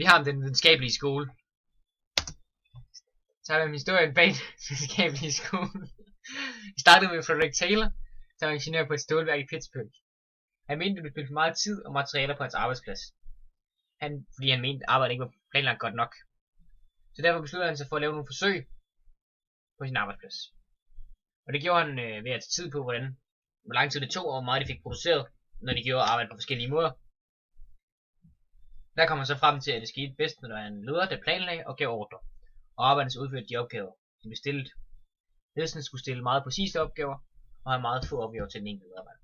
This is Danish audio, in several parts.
Vi har den videnskabelige skole. Så har vi historien bag den videnskabelige skole. Vi startede med Frederick Taylor, som var ingeniør på et stålværk i Pittsburgh. Han mente, at det blev for meget tid og materialer på hans arbejdsplads. Fordi han mente, at arbejdet ikke var planlagt godt nok. Så derfor besluttede han sig for at lave nogle forsøg på sin arbejdsplads. Og det gjorde han ved at tage tid på, hvor lang tid det tog, og hvor meget de fik produceret, når de gjorde arbejde på forskellige måder. Der kom han så frem til, at det skete bedst, når han leder, der planlagde og gav ordre, og arbejderne udførte de opgaver, de blev stillet. Ledelsen skulle stille meget præcise opgaver, og have meget få opgaver til den enkelte medarbejder.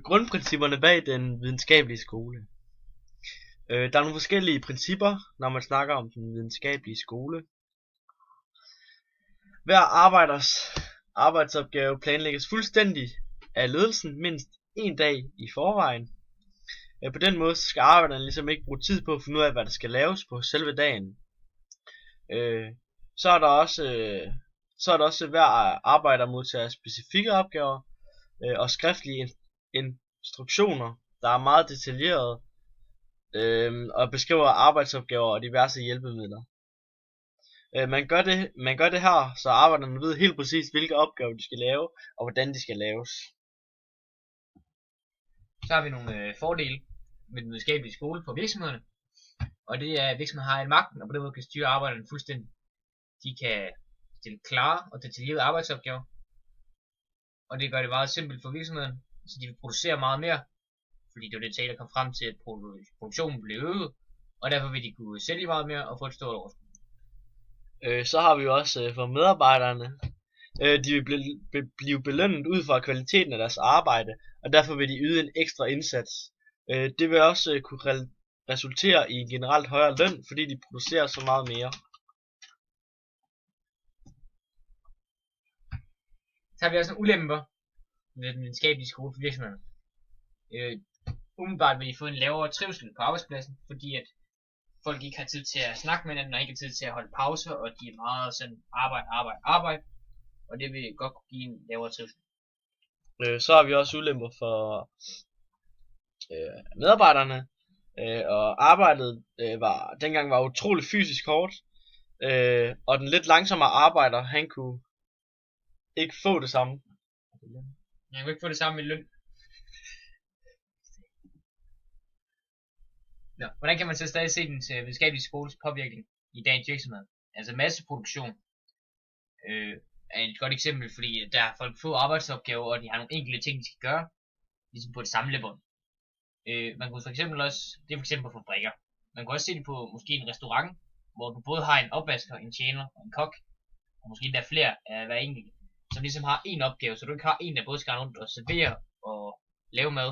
Grundprincipperne bag den videnskabelige skole. Der er nogle forskellige principper, når man snakker om den videnskabelige skole. Hver arbejders arbejdsopgave planlægges fuldstændig af ledelsen mindst en dag i forvejen. På den måde skal arbejderne ligesom ikke bruge tid på at finde ud af, hvad der skal laves på selve dagen. Så er der også hver arbejder modtager specifikke opgaver og skriftlige instruktioner, der er meget detaljerede og beskriver arbejdsopgaver og diverse hjælpemidler. Man gør det her, så arbejderne ved helt præcis, hvilke opgaver de skal lave og hvordan de skal laves. Så har vi nogle fordele med den videnskabelige skole for virksomhederne. Og det er, at virksomheden har al magten, og på den måde kan styre arbejderne fuldstændig. De kan stille klare og detaljerede arbejdsopgaver. Og det gør det meget simpelt for virksomheden, så de vil producere meget mere. Fordi det var det der kom frem til, at produktionen blev øget. Og derfor vil de kunne sælge meget mere og få et stort overskud. Så har vi jo også for medarbejderne. De vil blive belønnet ud fra kvaliteten af deres arbejde, og derfor vil de yde en ekstra indsats. Det vil også kunne resultere i en generelt højere løn, fordi de producerer så meget mere. Så har vi også nogle ulemper med den videnskabelige skole for virksomhederne. Umiddelbart vil de få en lavere trivsel på arbejdspladsen, fordi at folk ikke har tid til at snakke med hinanden, og ikke har tid til at holde pauser, og de er meget sådan arbejde. Og det vil godt kunne give en lavere trivsel. Så har vi også ulemper for medarbejderne. Og arbejdet dengang var utrolig fysisk hårdt. Og den lidt langsommere arbejder, han kunne ikke få det samme. Han kunne ikke få det samme i løn. Nå, hvordan kan man så stadig se den videnskabelige skoles påvirkning i dagens virksomhed? Altså masseproduktion er et godt eksempel, fordi der er folk få arbejdsopgaver, og de har nogle enkelte ting, de skal gøre, ligesom på et samlebånd. Man kunne for eksempel også, det er for eksempel på fabrikker. Man kan også se det på måske en restaurant, hvor du både har en opvasker, en tjener og en kok, og måske der er flere af hver enkelt, som ligesom har en opgave, så du ikke har en, der både skal rundt og servere og lave mad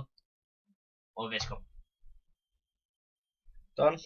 og vaske op. Done.